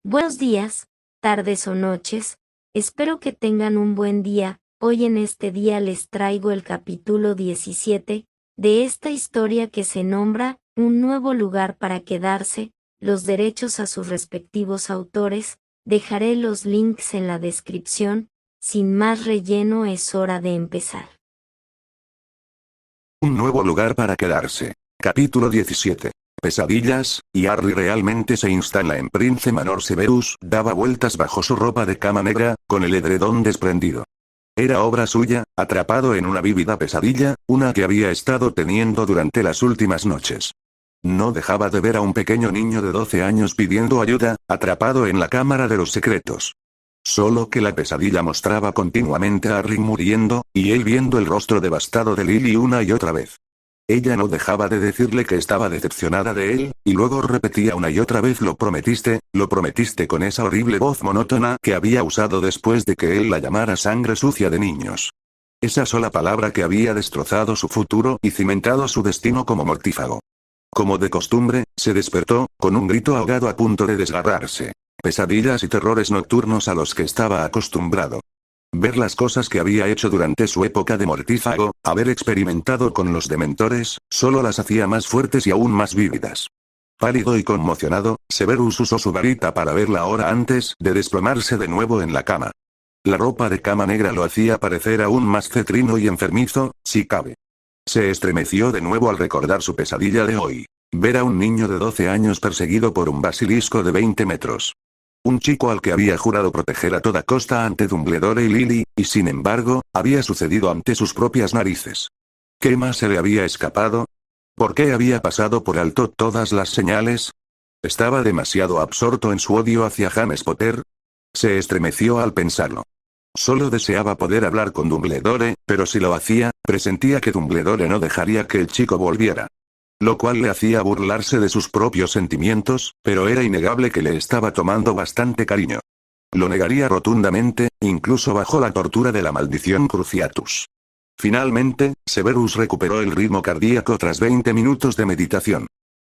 Buenos días, tardes o noches, espero que tengan un buen día. Hoy en este día les traigo el capítulo 17 de esta historia que se nombra Un nuevo lugar para quedarse, los derechos a sus respectivos autores. Dejaré los links en la descripción. Sin más relleno, es hora de empezar. Un nuevo lugar para quedarse. Capítulo 17. Pesadillas, y Harry realmente se instala en Prince Manor. Severus daba vueltas bajo su ropa de cama negra, con el edredón desprendido. Era obra suya, atrapado en una vívida pesadilla, una que había estado teniendo durante las últimas noches. No dejaba de ver a un pequeño niño de 12 años pidiendo ayuda, atrapado en la Cámara de los Secretos. Solo que la pesadilla mostraba continuamente a Harry muriendo, y él viendo el rostro devastado de Lily una y otra vez. Ella no dejaba de decirle que estaba decepcionada de él, y luego repetía una y otra vez lo prometiste, con esa horrible voz monótona que había usado después de que él la llamara sangre sucia de niños. Esa sola palabra que había destrozado su futuro y cimentado su destino como mortífago. Como de costumbre, se despertó, con un grito ahogado a punto de desgarrarse. Pesadillas y terrores nocturnos a los que estaba acostumbrado. Ver las cosas que había hecho durante su época de mortífago, haber experimentado con los dementores, solo las hacía más fuertes y aún más vívidas. Pálido y conmocionado, Severus usó su varita para ver la hora antes de desplomarse de nuevo en la cama. La ropa de cama negra lo hacía parecer aún más cetrino y enfermizo, si cabe. Se estremeció de nuevo al recordar su pesadilla de hoy. Ver a un niño de 12 años perseguido por un basilisco de 20 metros. Un chico al que había jurado proteger a toda costa ante Dumbledore y Lily, y sin embargo, había sucedido ante sus propias narices. ¿Qué más se le había escapado? ¿Por qué había pasado por alto todas las señales? ¿Estaba demasiado absorto en su odio hacia James Potter? Se estremeció al pensarlo. Solo deseaba poder hablar con Dumbledore, pero si lo hacía, presentía que Dumbledore no dejaría que el chico volviera. Lo cual le hacía burlarse de sus propios sentimientos, pero era innegable que le estaba tomando bastante cariño. Lo negaría rotundamente, incluso bajo la tortura de la maldición Cruciatus. Finalmente, Severus recuperó el ritmo cardíaco tras 20 minutos de meditación.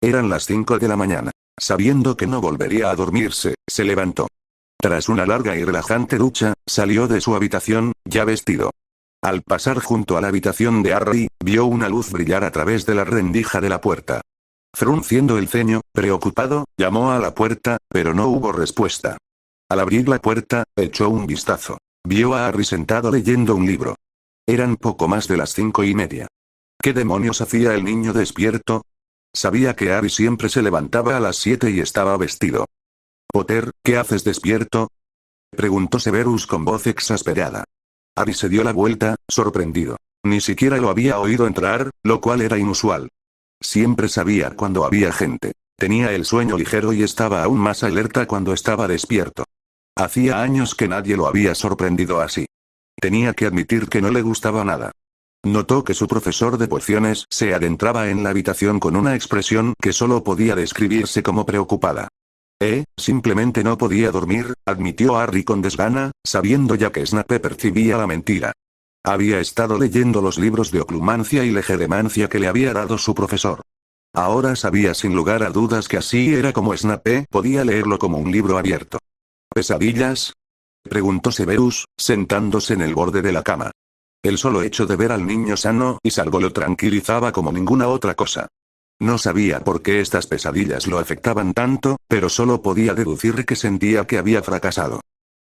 Eran las 5 de la mañana. Sabiendo que no volvería a dormirse, se levantó. Tras una larga y relajante ducha, salió de su habitación, ya vestido. Al pasar junto a la habitación de Harry, vio una luz brillar a través de la rendija de la puerta. Frunciendo el ceño, preocupado, llamó a la puerta, pero no hubo respuesta. Al abrir la puerta, echó un vistazo. Vio a Harry sentado leyendo un libro. Eran poco más de las 5:30. ¿Qué demonios hacía el niño despierto? Sabía que Harry siempre se levantaba a las 7 y estaba vestido. «Potter, ¿qué haces despierto?», preguntó Severus con voz exasperada. Harry se dio la vuelta, sorprendido. Ni siquiera lo había oído entrar, lo cual era inusual. Siempre sabía cuando había gente. Tenía el sueño ligero y estaba aún más alerta cuando estaba despierto. Hacía años que nadie lo había sorprendido así. Tenía que admitir que no le gustaba nada. Notó que su profesor de pociones se adentraba en la habitación con una expresión que solo podía describirse como preocupada. Simplemente no podía dormir, admitió Harry con desgana, sabiendo ya que Snape percibía la mentira. Había estado leyendo los libros de oclumancia y legerdemancia que le había dado su profesor. Ahora sabía sin lugar a dudas que así era como Snape podía leerlo como un libro abierto. ¿Pesadillas?, preguntó Severus, sentándose en el borde de la cama. El solo hecho de ver al niño sano y salvo lo tranquilizaba como ninguna otra cosa. No sabía por qué estas pesadillas lo afectaban tanto, pero solo podía deducir que sentía que había fracasado.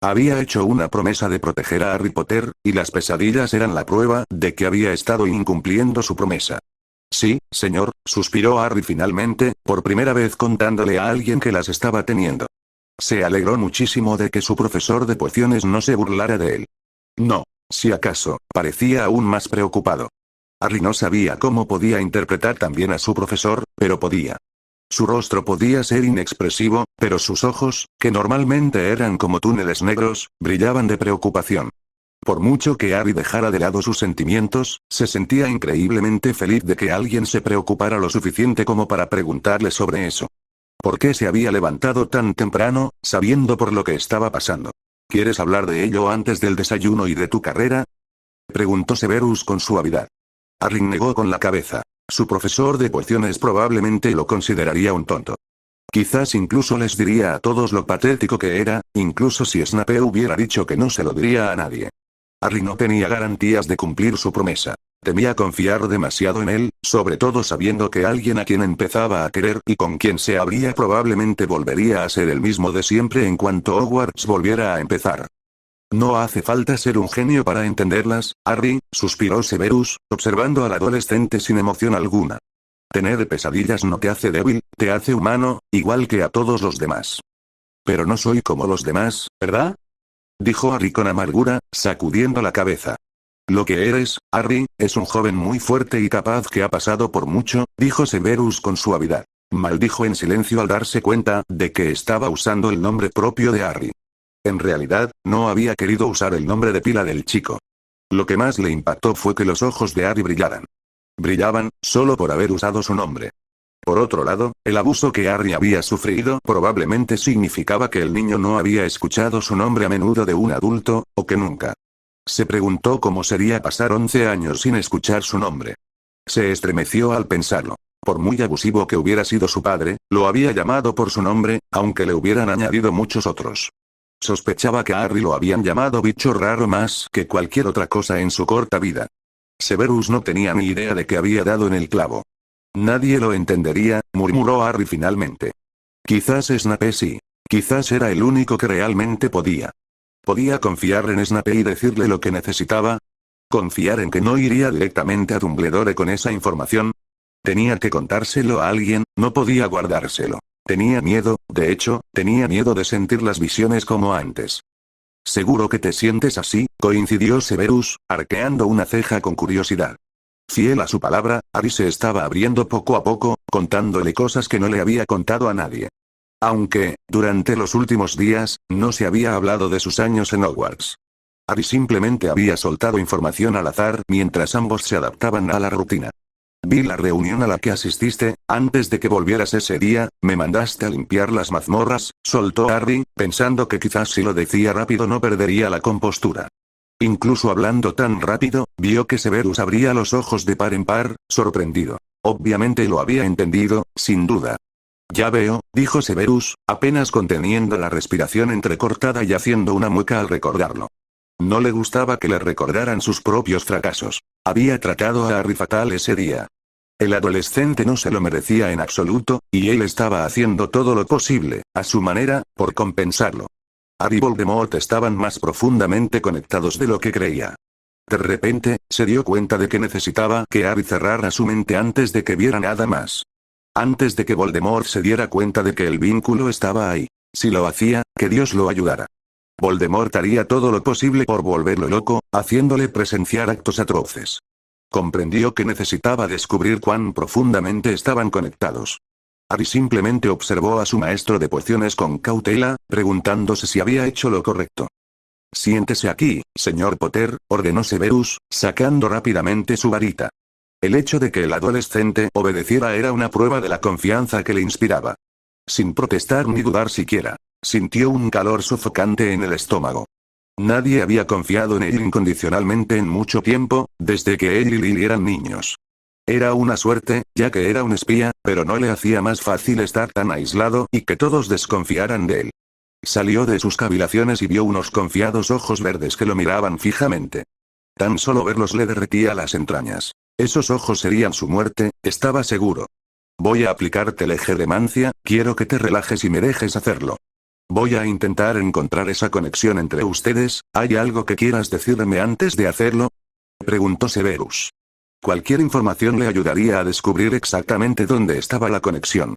Había hecho una promesa de proteger a Harry Potter, y las pesadillas eran la prueba de que había estado incumpliendo su promesa. Sí, señor, suspiró Harry finalmente, por primera vez contándole a alguien que las estaba teniendo. Se alegró muchísimo de que su profesor de pociones no se burlara de él. No, si acaso, parecía aún más preocupado. Harry no sabía cómo podía interpretar tan bien a su profesor, pero podía. Su rostro podía ser inexpresivo, pero sus ojos, que normalmente eran como túneles negros, brillaban de preocupación. Por mucho que Harry dejara de lado sus sentimientos, se sentía increíblemente feliz de que alguien se preocupara lo suficiente como para preguntarle sobre eso. ¿Por qué se había levantado tan temprano, sabiendo por lo que estaba pasando? ¿Quieres hablar de ello antes del desayuno y de tu carrera?, preguntó Severus con suavidad. Harry negó con la cabeza. Su profesor de pociones probablemente lo consideraría un tonto. Quizás incluso les diría a todos lo patético que era, incluso si Snape hubiera dicho que no se lo diría a nadie. Harry no tenía garantías de cumplir su promesa. Temía confiar demasiado en él, sobre todo sabiendo que alguien a quien empezaba a querer y con quien se habría probablemente volvería a ser el mismo de siempre en cuanto Hogwarts volviera a empezar. No hace falta ser un genio para entenderlas, Harry, suspiró Severus, observando al adolescente sin emoción alguna. Tener pesadillas no te hace débil, te hace humano, igual que a todos los demás. Pero no soy como los demás, ¿verdad? Dijo Harry con amargura, sacudiendo la cabeza. Lo que eres, Harry, es un joven muy fuerte y capaz que ha pasado por mucho, dijo Severus con suavidad. Maldijo en silencio al darse cuenta de que estaba usando el nombre propio de Harry. En realidad, no había querido usar el nombre de pila del chico. Lo que más le impactó fue que los ojos de Harry brillaran. Brillaban, solo por haber usado su nombre. Por otro lado, el abuso que Harry había sufrido probablemente significaba que el niño no había escuchado su nombre a menudo de un adulto, o que nunca. Se preguntó cómo sería pasar 11 años sin escuchar su nombre. Se estremeció al pensarlo. Por muy abusivo que hubiera sido su padre, lo había llamado por su nombre, aunque le hubieran añadido muchos otros. Sospechaba que a Harry lo habían llamado bicho raro más que cualquier otra cosa en su corta vida. Severus no tenía ni idea de que había dado en el clavo. Nadie lo entendería, murmuró Harry finalmente. Quizás Snape sí. Quizás era el único que realmente podía. ¿Podía confiar en Snape y decirle lo que necesitaba? ¿Confiar en que no iría directamente a Dumbledore con esa información? Tenía que contárselo a alguien, no podía guardárselo. Tenía miedo, de hecho, tenía miedo de sentir las visiones como antes. «Seguro que te sientes así», coincidió Severus, arqueando una ceja con curiosidad. Fiel a su palabra, Harry se estaba abriendo poco a poco, contándole cosas que no le había contado a nadie. Aunque, durante los últimos días, no se había hablado de sus años en Hogwarts. Harry simplemente había soltado información al azar mientras ambos se adaptaban a la rutina. Vi la reunión a la que asististe, antes de que volvieras ese día, me mandaste a limpiar las mazmorras, soltó Harry, pensando que quizás si lo decía rápido no perdería la compostura. Incluso hablando tan rápido, vio que Severus abría los ojos de par en par, sorprendido. Obviamente lo había entendido, sin duda. Ya veo, dijo Severus, apenas conteniendo la respiración entrecortada y haciendo una mueca al recordarlo. No le gustaba que le recordaran sus propios fracasos. Había tratado a Harry fatal ese día. El adolescente no se lo merecía en absoluto, y él estaba haciendo todo lo posible, a su manera, por compensarlo. Harry y Voldemort estaban más profundamente conectados de lo que creía. De repente, se dio cuenta de que necesitaba que Harry cerrara su mente antes de que viera nada más. Antes de que Voldemort se diera cuenta de que el vínculo estaba ahí. Si lo hacía, que Dios lo ayudara. Voldemort haría todo lo posible por volverlo loco, haciéndole presenciar actos atroces. Comprendió que necesitaba descubrir cuán profundamente estaban conectados. Harry simplemente observó a su maestro de pociones con cautela, preguntándose si había hecho lo correcto. «Siéntese aquí, señor Potter», ordenó Severus, sacando rápidamente su varita. El hecho de que el adolescente obedeciera era una prueba de la confianza que le inspiraba. Sin protestar ni dudar siquiera, sintió un calor sofocante en el estómago. Nadie había confiado en él incondicionalmente en mucho tiempo, desde que él y Lily eran niños. Era una suerte, ya que era un espía, pero no le hacía más fácil estar tan aislado y que todos desconfiaran de él. Salió de sus cavilaciones y vio unos confiados ojos verdes que lo miraban fijamente. Tan solo verlos le derretía las entrañas. Esos ojos serían su muerte, estaba seguro. «Voy a aplicarte legeremancia, quiero que te relajes y me dejes hacerlo. Voy a intentar encontrar esa conexión entre ustedes, ¿hay algo que quieras decirme antes de hacerlo?», preguntó Severus. Cualquier información le ayudaría a descubrir exactamente dónde estaba la conexión.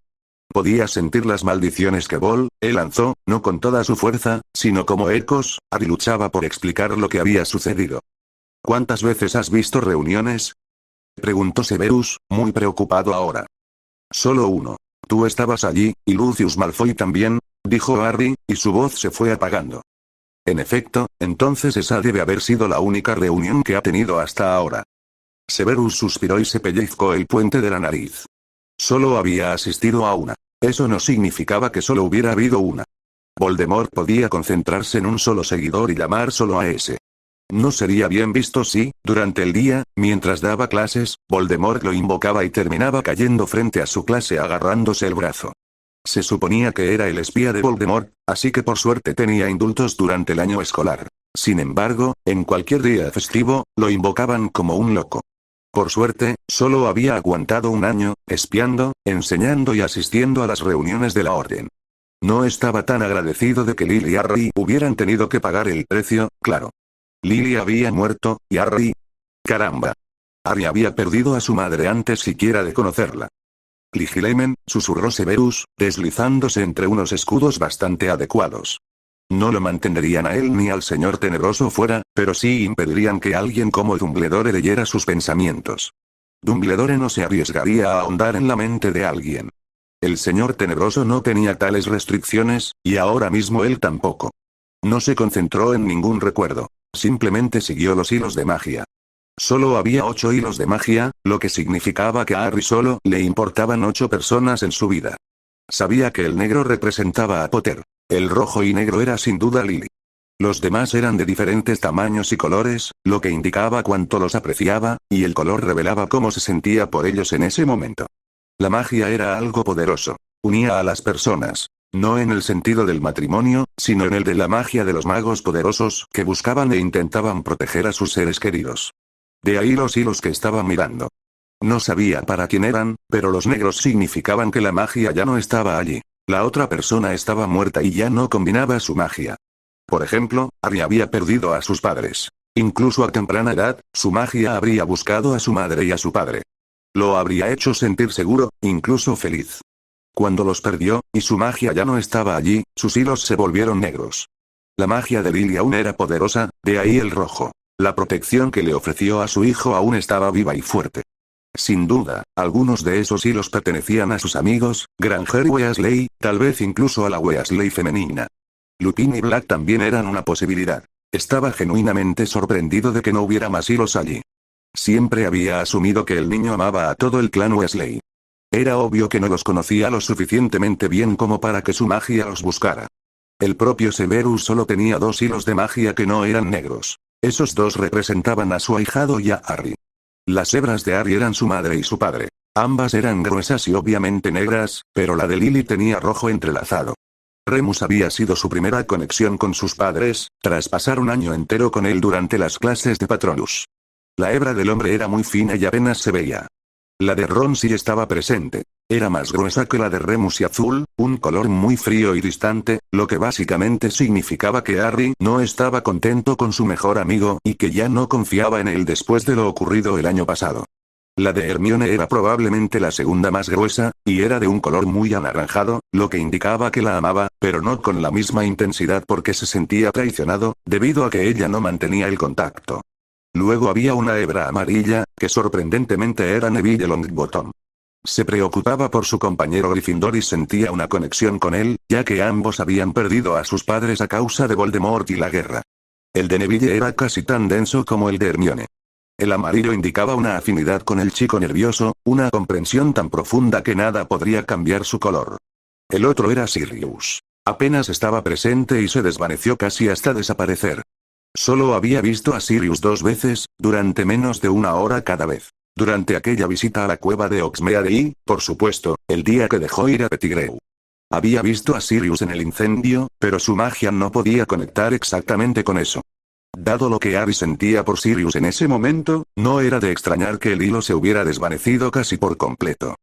Podía sentir las maldiciones que él lanzó, no con toda su fuerza, sino como ecos. Harry luchaba por explicar lo que había sucedido. «¿Cuántas veces has visto reuniones?», preguntó Severus, muy preocupado ahora. «Solo uno. Tú estabas allí, y Lucius Malfoy también», dijo Harry, y su voz se fue apagando. En efecto, entonces esa debe haber sido la única reunión que ha tenido hasta ahora. Severus suspiró y se pellizcó el puente de la nariz. Solo había asistido a una. Eso no significaba que solo hubiera habido una. Voldemort podía concentrarse en un solo seguidor y llamar solo a ese. No sería bien visto si, durante el día, mientras daba clases, Voldemort lo invocaba y terminaba cayendo frente a su clase agarrándose el brazo. Se suponía que era el espía de Voldemort, así que por suerte tenía indultos durante el año escolar. Sin embargo, en cualquier día festivo, lo invocaban como un loco. Por suerte, solo había aguantado un año, espiando, enseñando y asistiendo a las reuniones de la orden. No estaba tan agradecido de que Lily y Harry hubieran tenido que pagar el precio, claro. Lily había muerto, y Harry... ¡Caramba! Harry había perdido a su madre antes siquiera de conocerla. Ligilemen, susurró Severus, deslizándose entre unos escudos bastante adecuados. No lo mantendrían a él ni al señor Tenebroso fuera, pero sí impedirían que alguien como Dumbledore leyera sus pensamientos. Dumbledore no se arriesgaría a ahondar en la mente de alguien. El señor Tenebroso no tenía tales restricciones, y ahora mismo él tampoco. No se concentró en ningún recuerdo, simplemente siguió los hilos de magia. Solo había 8 hilos de magia, lo que significaba que a Harry solo le importaban 8 personas en su vida. Sabía que el negro representaba a Potter. El rojo y negro era sin duda Lily. Los demás eran de diferentes tamaños y colores, lo que indicaba cuánto los apreciaba, y el color revelaba cómo se sentía por ellos en ese momento. La magia era algo poderoso. Unía a las personas. No en el sentido del matrimonio, sino en el de la magia de los magos poderosos que buscaban e intentaban proteger a sus seres queridos. De ahí los hilos que estaba mirando. No sabía para quién eran, pero los negros significaban que la magia ya no estaba allí. La otra persona estaba muerta y ya no combinaba su magia. Por ejemplo, Harry había perdido a sus padres. Incluso a temprana edad, su magia habría buscado a su madre y a su padre. Lo habría hecho sentir seguro, incluso feliz. Cuando los perdió, y su magia ya no estaba allí, sus hilos se volvieron negros. La magia de Lily aún era poderosa, de ahí el rojo. La protección que le ofreció a su hijo aún estaba viva y fuerte. Sin duda, algunos de esos hilos pertenecían a sus amigos, Granger y Weasley, tal vez incluso a la Weasley femenina. Lupin y Black también eran una posibilidad. Estaba genuinamente sorprendido de que no hubiera más hilos allí. Siempre había asumido que el niño amaba a todo el clan Weasley. Era obvio que no los conocía lo suficientemente bien como para que su magia los buscara. El propio Severus solo tenía 2 hilos de magia que no eran negros. Esos 2 representaban a su ahijado y a Harry. Las hebras de Harry eran su madre y su padre. Ambas eran gruesas y obviamente negras, pero la de Lily tenía rojo entrelazado. Remus había sido su primera conexión con sus padres, tras pasar un año entero con él durante las clases de Patronus. La hebra del hombre era muy fina y apenas se veía. La de Ron sí estaba presente. Era más gruesa que la de Remus y azul, un color muy frío y distante, lo que básicamente significaba que Harry no estaba contento con su mejor amigo y que ya no confiaba en él después de lo ocurrido el año pasado. La de Hermione era probablemente la segunda más gruesa, y era de un color muy anaranjado, lo que indicaba que la amaba, pero no con la misma intensidad porque se sentía traicionado, debido a que ella no mantenía el contacto. Luego había una hebra amarilla, que sorprendentemente era Neville Longbottom. Se preocupaba por su compañero Gryffindor y sentía una conexión con él, ya que ambos habían perdido a sus padres a causa de Voldemort y la guerra. El de Neville era casi tan denso como el de Hermione. El amarillo indicaba una afinidad con el chico nervioso, una comprensión tan profunda que nada podría cambiar su color. El otro era Sirius. Apenas estaba presente y se desvaneció casi hasta desaparecer. Solo había visto a Sirius 2 veces, durante menos de 1 hora cada vez. Durante aquella visita a la cueva de Hogsmeade y, por supuesto, el día que dejó ir a Pettigrew. Había visto a Sirius en el incendio, pero su magia no podía conectar exactamente con eso. Dado lo que Harry sentía por Sirius en ese momento, no era de extrañar que el hilo se hubiera desvanecido casi por completo.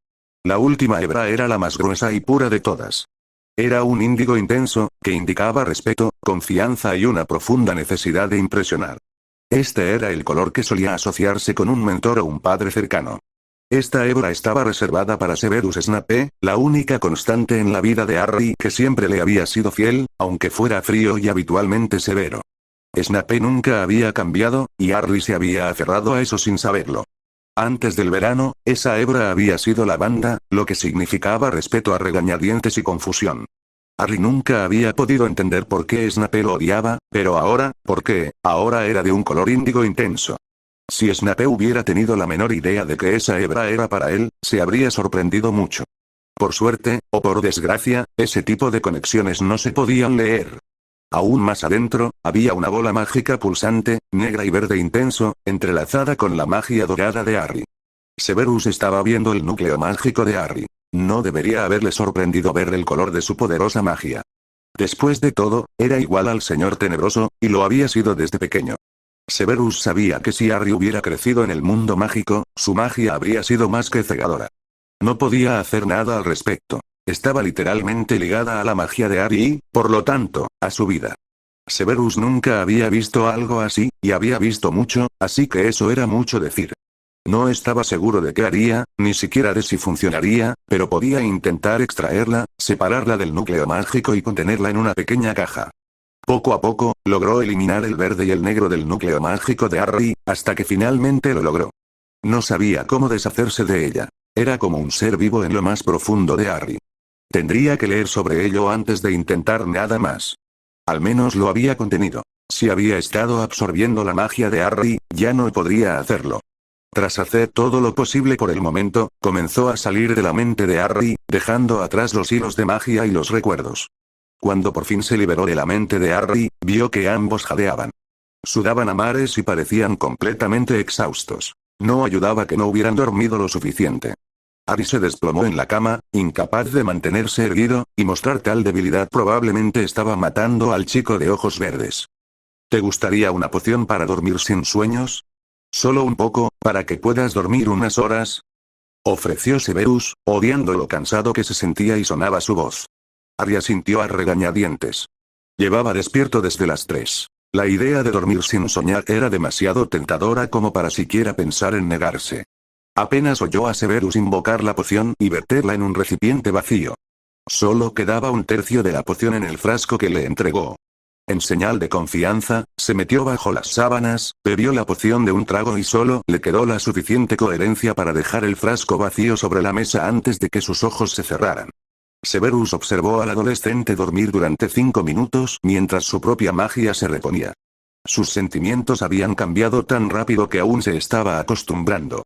La última hebra era la más gruesa y pura de todas. Era un índigo intenso, que indicaba respeto, confianza y una profunda necesidad de impresionar. Este era el color que solía asociarse con un mentor o un padre cercano. Esta hebra estaba reservada para Severus Snape, la única constante en la vida de Harry que siempre le había sido fiel, aunque fuera frío y habitualmente severo. Snape nunca había cambiado, y Harry se había aferrado a eso sin saberlo. Antes del verano, esa hebra había sido lavanda, lo que significaba respeto a regañadientes y confusión. Harry nunca había podido entender por qué Snape lo odiaba, pero ahora, ¿por qué? Ahora era de un color índigo intenso. Si Snape hubiera tenido la menor idea de que esa hebra era para él, se habría sorprendido mucho. Por suerte, o por desgracia, ese tipo de conexiones no se podían leer. Aún más adentro, había una bola mágica pulsante, negra y verde intenso, entrelazada con la magia dorada de Harry. Severus estaba viendo el núcleo mágico de Harry. No debería haberle sorprendido ver el color de su poderosa magia. Después de todo, era igual al señor tenebroso, y lo había sido desde pequeño. Severus sabía que si Harry hubiera crecido en el mundo mágico, su magia habría sido más que cegadora. No podía hacer nada al respecto. Estaba literalmente ligada a la magia de Harry y, por lo tanto, a su vida. Severus nunca había visto algo así, y había visto mucho, así que eso era mucho decir. No estaba seguro de qué haría, ni siquiera de si funcionaría, pero podía intentar extraerla, separarla del núcleo mágico y contenerla en una pequeña caja. Poco a poco, logró eliminar el verde y el negro del núcleo mágico de Harry, hasta que finalmente lo logró. No sabía cómo deshacerse de ella. Era como un ser vivo en lo más profundo de Harry. Tendría que leer sobre ello antes de intentar nada más. Al menos lo había contenido. Si había estado absorbiendo la magia de Harry, ya no podría hacerlo. Tras hacer todo lo posible por el momento, comenzó a salir de la mente de Harry, dejando atrás los hilos de magia y los recuerdos. Cuando por fin se liberó de la mente de Harry, vio que ambos jadeaban. Sudaban a mares y parecían completamente exhaustos. No ayudaba que no hubieran dormido lo suficiente. Harry se desplomó en la cama, incapaz de mantenerse erguido, y mostrar tal debilidad probablemente estaba matando al chico de ojos verdes. ¿Te gustaría una poción para dormir sin sueños? Solo un poco, para que puedas dormir unas horas, ofreció Severus, odiando lo cansado que se sentía y sonaba su voz. Harry asintió a regañadientes. Llevaba despierto desde las 3. La idea de dormir sin soñar era demasiado tentadora como para siquiera pensar en negarse. Apenas oyó a Severus invocar la poción y verterla en un recipiente vacío. Solo quedaba un tercio de la poción en el frasco que le entregó. En señal de confianza, se metió bajo las sábanas, bebió la poción de un trago y solo le quedó la suficiente coherencia para dejar el frasco vacío sobre la mesa antes de que sus ojos se cerraran. Severus observó al adolescente dormir durante 5 minutos mientras su propia magia se reponía. Sus sentimientos habían cambiado tan rápido que aún se estaba acostumbrando.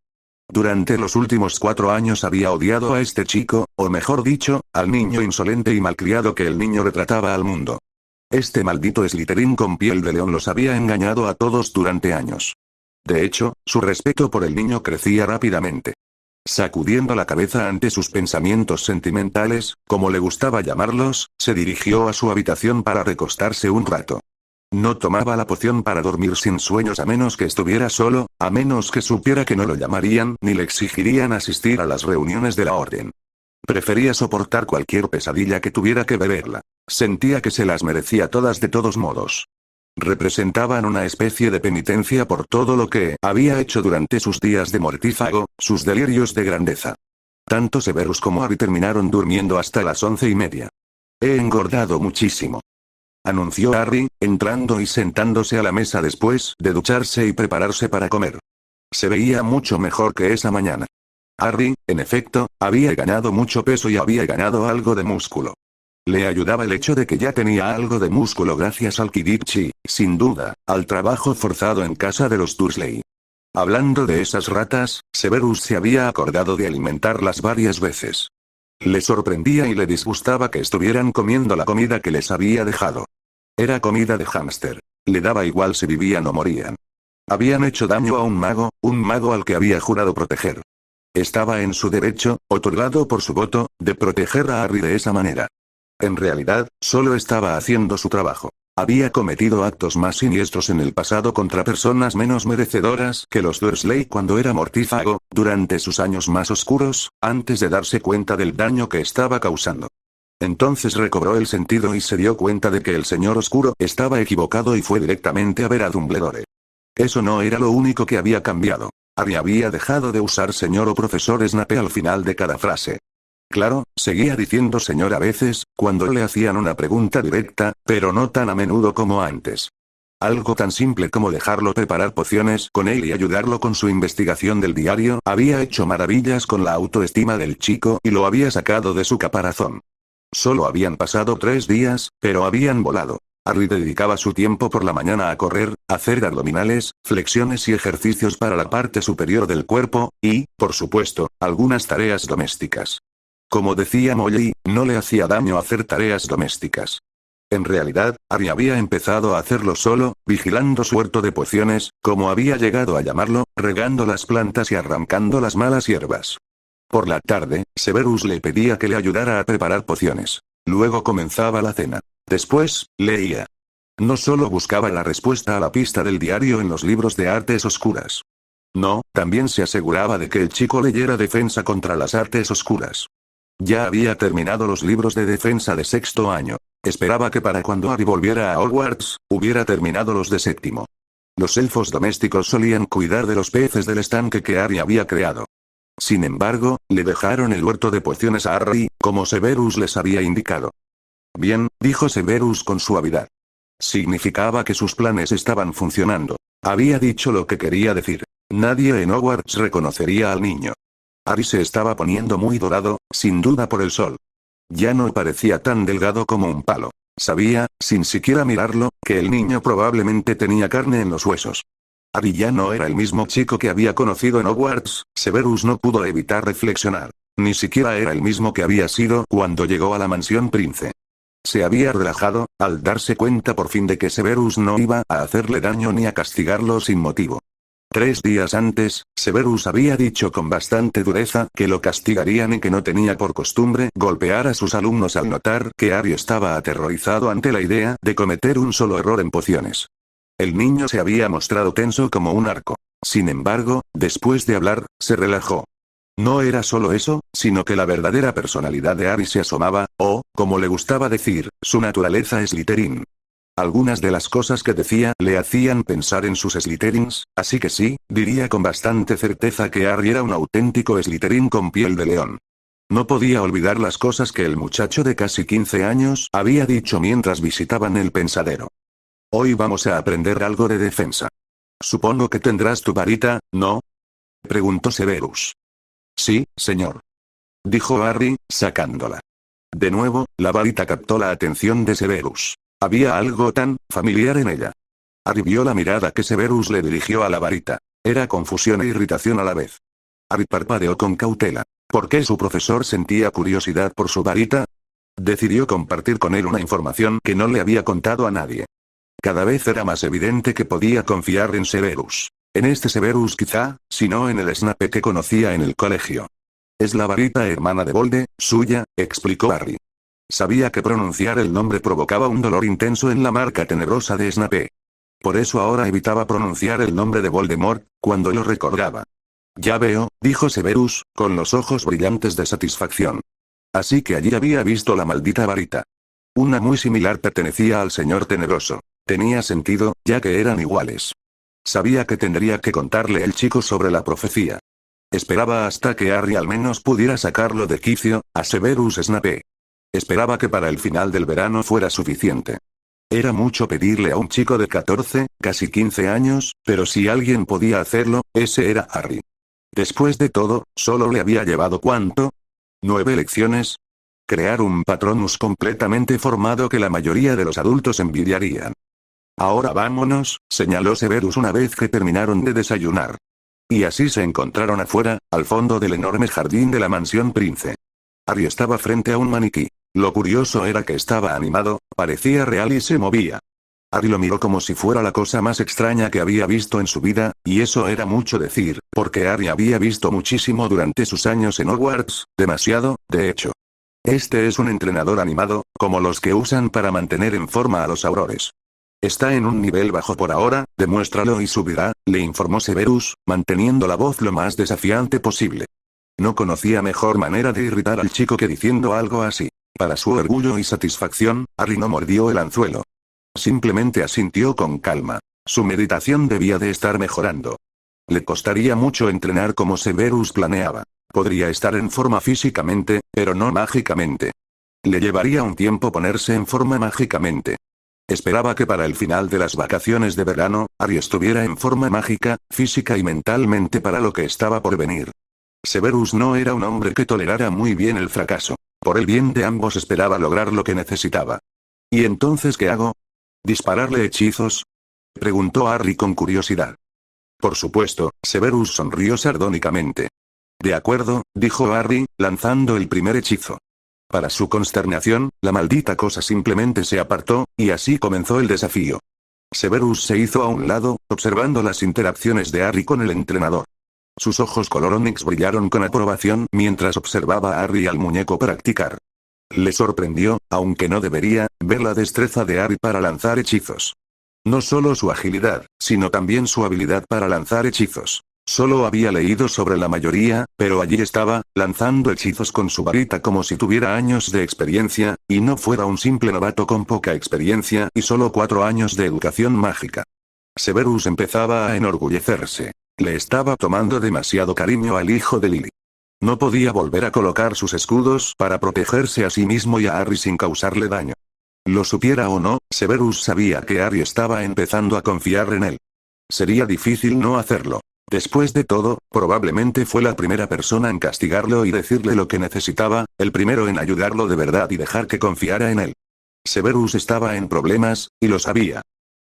Durante los últimos 4 años había odiado a este chico, o mejor dicho, al niño insolente y malcriado que el niño retrataba al mundo. Este maldito Slytherin con piel de león los había engañado a todos durante años. De hecho, su respeto por el niño crecía rápidamente. Sacudiendo la cabeza ante sus pensamientos sentimentales, como le gustaba llamarlos, se dirigió a su habitación para recostarse un rato. No tomaba la poción para dormir sin sueños a menos que estuviera solo, a menos que supiera que no lo llamarían ni le exigirían asistir a las reuniones de la orden. Prefería soportar cualquier pesadilla que tuviera que beberla. Sentía que se las merecía todas de todos modos. Representaban una especie de penitencia por todo lo que había hecho durante sus días de mortífago, sus delirios de grandeza. Tanto Severus como Harry terminaron durmiendo hasta las 11:30. He engordado muchísimo, anunció Harry, entrando y sentándose a la mesa después de ducharse y prepararse para comer. Se veía mucho mejor que esa mañana. Harry, en efecto, había ganado mucho peso y había ganado algo de músculo. Le ayudaba el hecho de que ya tenía algo de músculo gracias al Quidditch y, sin duda, al trabajo forzado en casa de los Dursley. Hablando de esas ratas, Severus se había acordado de alimentarlas varias veces. Le sorprendía y le disgustaba que estuvieran comiendo la comida que les había dejado. Era comida de hámster. Le daba igual si vivían o morían. Habían hecho daño a un mago al que había jurado proteger. Estaba en su derecho, otorgado por su voto, de proteger a Harry de esa manera. En realidad, solo estaba haciendo su trabajo. Había cometido actos más siniestros en el pasado contra personas menos merecedoras que los Dursley cuando era mortífago, durante sus años más oscuros, antes de darse cuenta del daño que estaba causando. Entonces recobró el sentido y se dio cuenta de que el señor oscuro estaba equivocado y fue directamente a ver a Dumbledore. Eso no era lo único que había cambiado. Harry había dejado de usar señor o profesor Snape al final de cada frase. Claro, seguía diciendo señor a veces, cuando le hacían una pregunta directa, pero no tan a menudo como antes. Algo tan simple como dejarlo preparar pociones con él y ayudarlo con su investigación del diario había hecho maravillas con la autoestima del chico y lo había sacado de su caparazón. Solo habían pasado 3 días, pero habían volado. Harry dedicaba su tiempo por la mañana a correr, hacer abdominales, flexiones y ejercicios para la parte superior del cuerpo, y, por supuesto, algunas tareas domésticas. Como decía Molly, no le hacía daño hacer tareas domésticas. En realidad, Harry había empezado a hacerlo solo, vigilando su huerto de pociones, como había llegado a llamarlo, regando las plantas y arrancando las malas hierbas. Por la tarde, Severus le pedía que le ayudara a preparar pociones. Luego comenzaba la cena. Después, leía. No solo buscaba la respuesta a la pista del diario en los libros de artes oscuras. No, también se aseguraba de que el chico leyera Defensa contra las artes oscuras. Ya había terminado los libros de defensa de sexto año. Esperaba que para cuando Harry volviera a Hogwarts, hubiera terminado los de séptimo. Los elfos domésticos solían cuidar de los peces del estanque que Harry había creado. Sin embargo, le dejaron el huerto de pociones a Harry, como Severus les había indicado. Bien, dijo Severus con suavidad. Significaba que sus planes estaban funcionando. Había dicho lo que quería decir. Nadie en Hogwarts reconocería al niño. Harry se estaba poniendo muy dorado, sin duda por el sol. Ya no parecía tan delgado como un palo. Sabía, sin siquiera mirarlo, que el niño probablemente tenía carne en los huesos. Harry ya no era el mismo chico que había conocido en Hogwarts, Severus no pudo evitar reflexionar. Ni siquiera era el mismo que había sido cuando llegó a la mansión Prince. Se había relajado, al darse cuenta por fin de que Severus no iba a hacerle daño ni a castigarlo sin motivo. 3 días antes, Severus había dicho con bastante dureza que lo castigarían y que no tenía por costumbre golpear a sus alumnos al notar que Harry estaba aterrorizado ante la idea de cometer un solo error en pociones. El niño se había mostrado tenso como un arco. Sin embargo, después de hablar, se relajó. No era solo eso, sino que la verdadera personalidad de Harry se asomaba, o, como le gustaba decir, su naturaleza Slytherin. Algunas de las cosas que decía le hacían pensar en sus Slytherins, así que sí, diría con bastante certeza que Harry era un auténtico Slytherin con piel de león. No podía olvidar las cosas que el muchacho de casi 15 años había dicho mientras visitaban el pensadero. Hoy vamos a aprender algo de defensa. Supongo que tendrás tu varita, ¿no? Preguntó Severus. Sí, señor. Dijo Harry, sacándola. De nuevo, la varita captó la atención de Severus. Había algo tan familiar en ella. Harry vio la mirada que Severus le dirigió a la varita. Era confusión e irritación a la vez. Harry parpadeó con cautela. ¿Por qué su profesor sentía curiosidad por su varita? Decidió compartir con él una información que no le había contado a nadie. Cada vez era más evidente que podía confiar en Severus. En este Severus quizá, si no en el Snape que conocía en el colegio. Es la varita hermana de Volde, suya, explicó Harry. Sabía que pronunciar el nombre provocaba un dolor intenso en la marca tenebrosa de Snape. Por eso ahora evitaba pronunciar el nombre de Voldemort, cuando lo recordaba. Ya veo, dijo Severus, con los ojos brillantes de satisfacción. Así que allí había visto la maldita varita. Una muy similar pertenecía al señor tenebroso. Tenía sentido, ya que eran iguales. Sabía que tendría que contarle el chico sobre la profecía. Esperaba hasta que Harry al menos pudiera sacarlo de quicio, a Severus Snape. Esperaba que para el final del verano fuera suficiente. Era mucho pedirle a un chico de 14, casi 15 años, pero si alguien podía hacerlo, ese era Harry. Después de todo, solo le había llevado ¿cuánto? 9 lecciones. Crear un Patronus completamente formado que la mayoría de los adultos envidiarían. Ahora vámonos, señaló Severus una vez que terminaron de desayunar. Y así se encontraron afuera, al fondo del enorme jardín de la mansión Prince. Harry estaba frente a un maniquí. Lo curioso era que estaba animado, parecía real y se movía. Harry lo miró como si fuera la cosa más extraña que había visto en su vida, y eso era mucho decir, porque Harry había visto muchísimo durante sus años en Hogwarts, demasiado, de hecho. Este es un entrenador animado, como los que usan para mantener en forma a los aurores. Está en un nivel bajo por ahora, demuéstralo y subirá, le informó Severus, manteniendo la voz lo más desafiante posible. No conocía mejor manera de irritar al chico que diciendo algo así. Para su orgullo y satisfacción, Harry no mordió el anzuelo. Simplemente asintió con calma. Su meditación debía de estar mejorando. Le costaría mucho entrenar como Severus planeaba. Podría estar en forma físicamente, pero no mágicamente. Le llevaría un tiempo ponerse en forma mágicamente. Esperaba que para el final de las vacaciones de verano, Harry estuviera en forma mágica, física y mentalmente para lo que estaba por venir. Severus no era un hombre que tolerara muy bien el fracaso. Por el bien de ambos esperaba lograr lo que necesitaba. ¿Y entonces qué hago? ¿Dispararle hechizos? Preguntó Harry con curiosidad. Por supuesto, Severus sonrió sardónicamente. De acuerdo, dijo Harry, lanzando el primer hechizo. Para su consternación, la maldita cosa simplemente se apartó, y así comenzó el desafío. Severus se hizo a un lado, observando las interacciones de Harry con el entrenador. Sus ojos color onix brillaron con aprobación mientras observaba a Harry y al muñeco practicar. Le sorprendió, aunque no debería, ver la destreza de Harry para lanzar hechizos. No solo su agilidad, sino también su habilidad para lanzar hechizos. Solo había leído sobre la mayoría, pero allí estaba, lanzando hechizos con su varita como si tuviera años de experiencia, y no fuera un simple novato con poca experiencia y solo 4 años de educación mágica. Severus empezaba a enorgullecerse. Le estaba tomando demasiado cariño al hijo de Lily. No podía volver a colocar sus escudos para protegerse a sí mismo y a Harry sin causarle daño. Lo supiera o no, Severus sabía que Harry estaba empezando a confiar en él. Sería difícil no hacerlo. Después de todo, probablemente fue la primera persona en castigarlo y decirle lo que necesitaba, el primero en ayudarlo de verdad y dejar que confiara en él. Severus estaba en problemas, y lo sabía.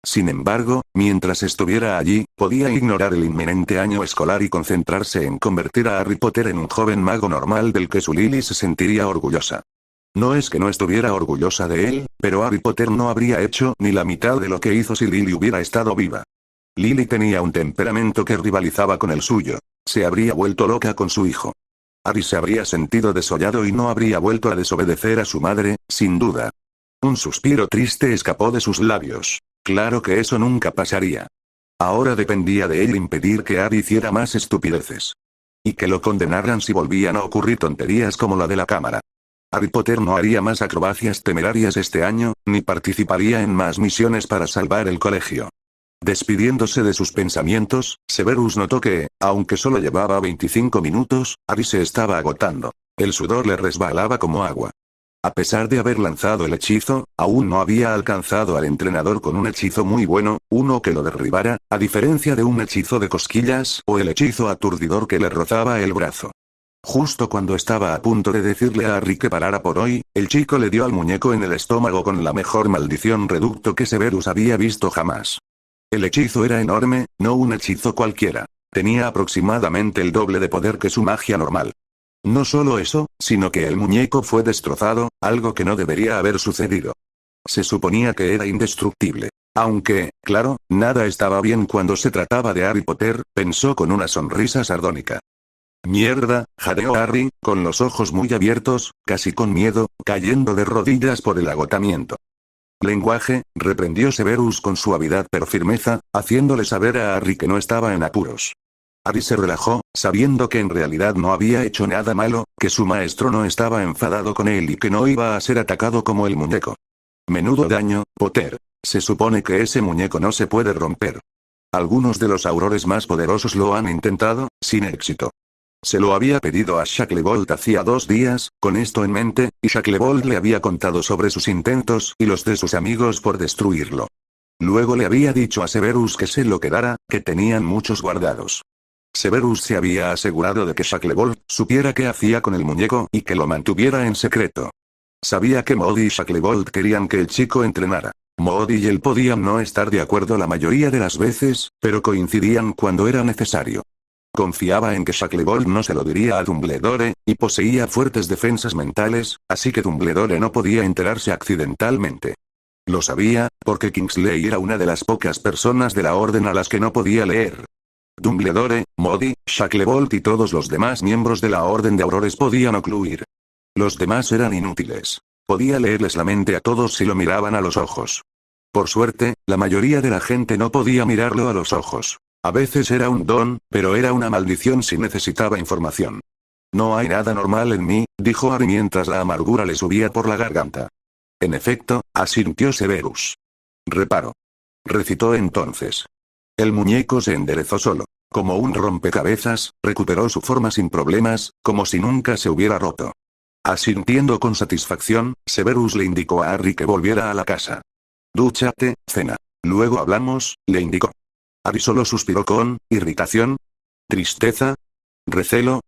Sin embargo, mientras estuviera allí, podía ignorar el inminente año escolar y concentrarse en convertir a Harry Potter en un joven mago normal del que su Lily se sentiría orgullosa. No es que no estuviera orgullosa de él, pero Harry Potter no habría hecho ni la mitad de lo que hizo si Lily hubiera estado viva. Lily tenía un temperamento que rivalizaba con el suyo. Se habría vuelto loca con su hijo. Harry se habría sentido desollado y no habría vuelto a desobedecer a su madre, sin duda. Un suspiro triste escapó de sus labios. Claro que eso nunca pasaría. Ahora dependía de él impedir que Harry hiciera más estupideces. Y que lo condenaran si volvían a ocurrir tonterías como la de la cámara. Harry Potter no haría más acrobacias temerarias este año, ni participaría en más misiones para salvar el colegio. Despidiéndose de sus pensamientos, Severus notó que, aunque solo llevaba 25 minutos, Harry se estaba agotando. El sudor le resbalaba como agua. A pesar de haber lanzado el hechizo, aún no había alcanzado al entrenador con un hechizo muy bueno, uno que lo derribara, a diferencia de un hechizo de cosquillas o el hechizo aturdidor que le rozaba el brazo. Justo cuando estaba a punto de decirle a Harry que parara por hoy, el chico le dio al muñeco en el estómago con la mejor maldición reducto que Severus había visto jamás. El hechizo era enorme, no un hechizo cualquiera. Tenía aproximadamente el doble de poder que su magia normal. No solo eso, sino que el muñeco fue destrozado, algo que no debería haber sucedido. Se suponía que era indestructible. Aunque, claro, nada estaba bien cuando se trataba de Harry Potter, pensó con una sonrisa sardónica. Mierda, jadeó Harry, con los ojos muy abiertos, casi con miedo, cayendo de rodillas por el agotamiento. Lenguaje, reprendió Severus con suavidad pero firmeza, haciéndole saber a Harry que no estaba en apuros. Harry se relajó, sabiendo que en realidad no había hecho nada malo, que su maestro no estaba enfadado con él y que no iba a ser atacado como el muñeco. Menudo daño, Potter. Se supone que ese muñeco no se puede romper. Algunos de los aurores más poderosos lo han intentado, sin éxito. Se lo había pedido a Shacklebolt hacía 2 días, con esto en mente, y Shacklebolt le había contado sobre sus intentos y los de sus amigos por destruirlo. Luego le había dicho a Severus que se lo quedara, que tenían muchos guardados. Severus se había asegurado de que Shacklebolt supiera qué hacía con el muñeco y que lo mantuviera en secreto. Sabía que Moody y Shacklebolt querían que el chico entrenara. Moody y él podían no estar de acuerdo la mayoría de las veces, pero coincidían cuando era necesario. Confiaba en que Shacklebolt no se lo diría a Dumbledore, y poseía fuertes defensas mentales, así que Dumbledore no podía enterarse accidentalmente. Lo sabía, porque Kingsley era una de las pocas personas de la orden a las que no podía leer. Dumbledore, Moody, Shacklebolt y todos los demás miembros de la Orden de Aurores podían ocluir. Los demás eran inútiles. Podía leerles la mente a todos si lo miraban a los ojos. Por suerte, la mayoría de la gente no podía mirarlo a los ojos. A veces era un don, pero era una maldición si necesitaba información. No hay nada normal en mí, dijo Harry mientras la amargura le subía por la garganta. En efecto, asintió Severus. Reparo. Recitó entonces. El muñeco se enderezó solo. Como un rompecabezas, recuperó su forma sin problemas, como si nunca se hubiera roto. Asintiendo con satisfacción, Severus le indicó a Harry que volviera a la casa. Dúchate, cena. Luego hablamos, le indicó. Harry solo suspiró con irritación, tristeza, recelo.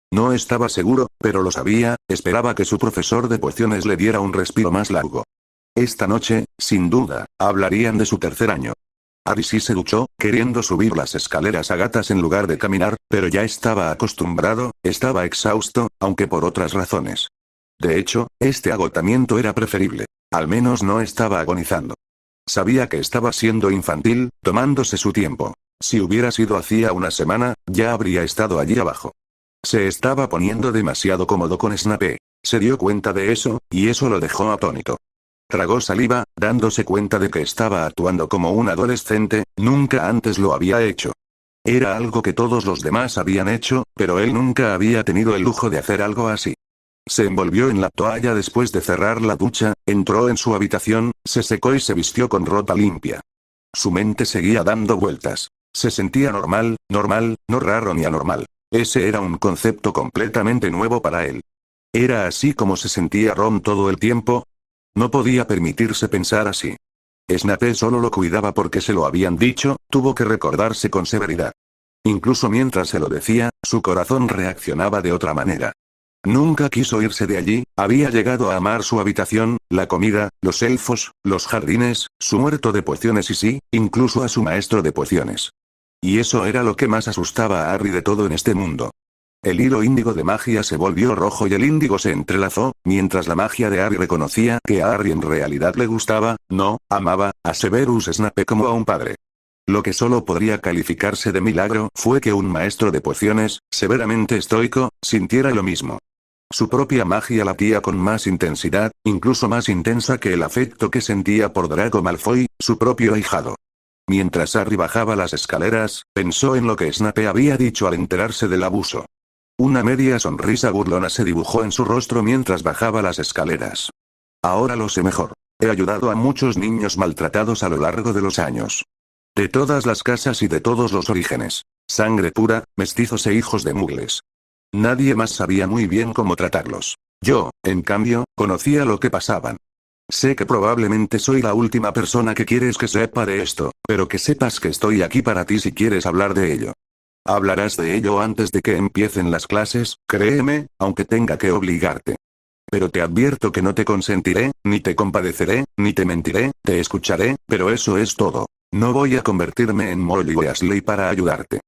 No estaba seguro, pero lo sabía, esperaba que su profesor de pociones le diera un respiro más largo. Esta noche, sin duda, hablarían de su tercer año. Harry sí se duchó, queriendo subir las escaleras a gatas en lugar de caminar, pero ya estaba acostumbrado, estaba exhausto, aunque por otras razones. De hecho, este agotamiento era preferible. Al menos no estaba agonizando. Sabía que estaba siendo infantil, tomándose su tiempo. Si hubiera sido hacía una semana, ya habría estado allí abajo. Se estaba poniendo demasiado cómodo con Snape. Se dio cuenta de eso, y eso lo dejó atónito. Tragó saliva, dándose cuenta de que estaba actuando como un adolescente, nunca antes lo había hecho. Era algo que todos los demás habían hecho, pero él nunca había tenido el lujo de hacer algo así. Se envolvió en la toalla después de cerrar la ducha, entró en su habitación, se secó y se vistió con ropa limpia. Su mente seguía dando vueltas. Se sentía normal, no raro ni anormal. Ese era un concepto completamente nuevo para él. ¿Era así como se sentía Ron todo el tiempo? No podía permitirse pensar así. Snape solo lo cuidaba porque se lo habían dicho, tuvo que recordarse con severidad. Incluso mientras se lo decía, su corazón reaccionaba de otra manera. Nunca quiso irse de allí, había llegado a amar su habitación, la comida, los elfos, los jardines, su muerto de pociones y sí, incluso a su maestro de pociones. Y eso era lo que más asustaba a Harry de todo en este mundo. El hilo índigo de magia se volvió rojo y el índigo se entrelazó, mientras la magia de Harry reconocía que a Harry en realidad le gustaba, no, amaba, a Severus Snape como a un padre. Lo que solo podría calificarse de milagro fue que un maestro de pociones, severamente estoico, sintiera lo mismo. Su propia magia latía con más intensidad, incluso más intensa que el afecto que sentía por Draco Malfoy, su propio ahijado. Mientras Harry bajaba las escaleras, pensó en lo que Snape había dicho al enterarse del abuso. Una media sonrisa burlona se dibujó en su rostro mientras bajaba las escaleras. Ahora lo sé mejor. He ayudado a muchos niños maltratados a lo largo de los años. De todas las casas y de todos los orígenes. Sangre pura, mestizos e hijos de mugles. Nadie más sabía muy bien cómo tratarlos. Yo, en cambio, conocía lo que pasaban. Sé que probablemente soy la última persona que quieres que sepa de esto, pero que sepas que estoy aquí para ti si quieres hablar de ello. Hablarás de ello antes de que empiecen las clases, créeme, aunque tenga que obligarte. Pero te advierto que no te consentiré, ni te compadeceré, ni te mentiré, te escucharé, pero eso es todo. No voy a convertirme en Molly Weasley para ayudarte.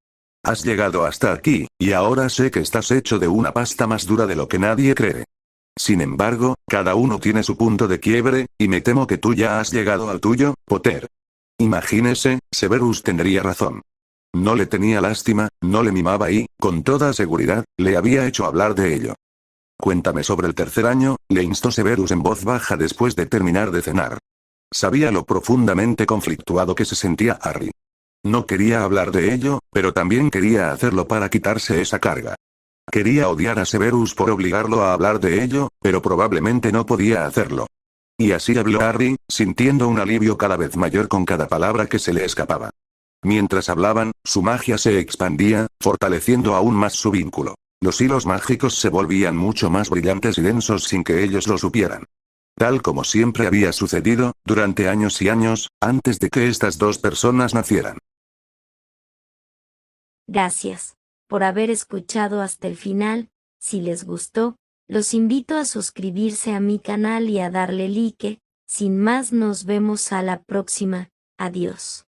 Has llegado hasta aquí, y ahora sé que estás hecho de una pasta más dura de lo que nadie cree. Sin embargo, cada uno tiene su punto de quiebre, y me temo que tú ya has llegado al tuyo, Potter. Imagínese, Severus tendría razón. No le tenía lástima, no le mimaba y, con toda seguridad, le había hecho hablar de ello. Cuéntame sobre el tercer año, le instó Severus en voz baja después de terminar de cenar. Sabía lo profundamente conflictuado que se sentía Harry. No quería hablar de ello, pero también quería hacerlo para quitarse esa carga. Quería odiar a Severus por obligarlo a hablar de ello, pero probablemente no podía hacerlo. Y así habló Harry, sintiendo un alivio cada vez mayor con cada palabra que se le escapaba. Mientras hablaban, su magia se expandía, fortaleciendo aún más su vínculo. Los hilos mágicos se volvían mucho más brillantes y densos sin que ellos lo supieran. Tal como siempre había sucedido, durante años y años, antes de que estas dos personas nacieran. Gracias por haber escuchado hasta el final. Si les gustó, los invito a suscribirse a mi canal y a darle like. Sin más, nos vemos a la próxima. Adiós.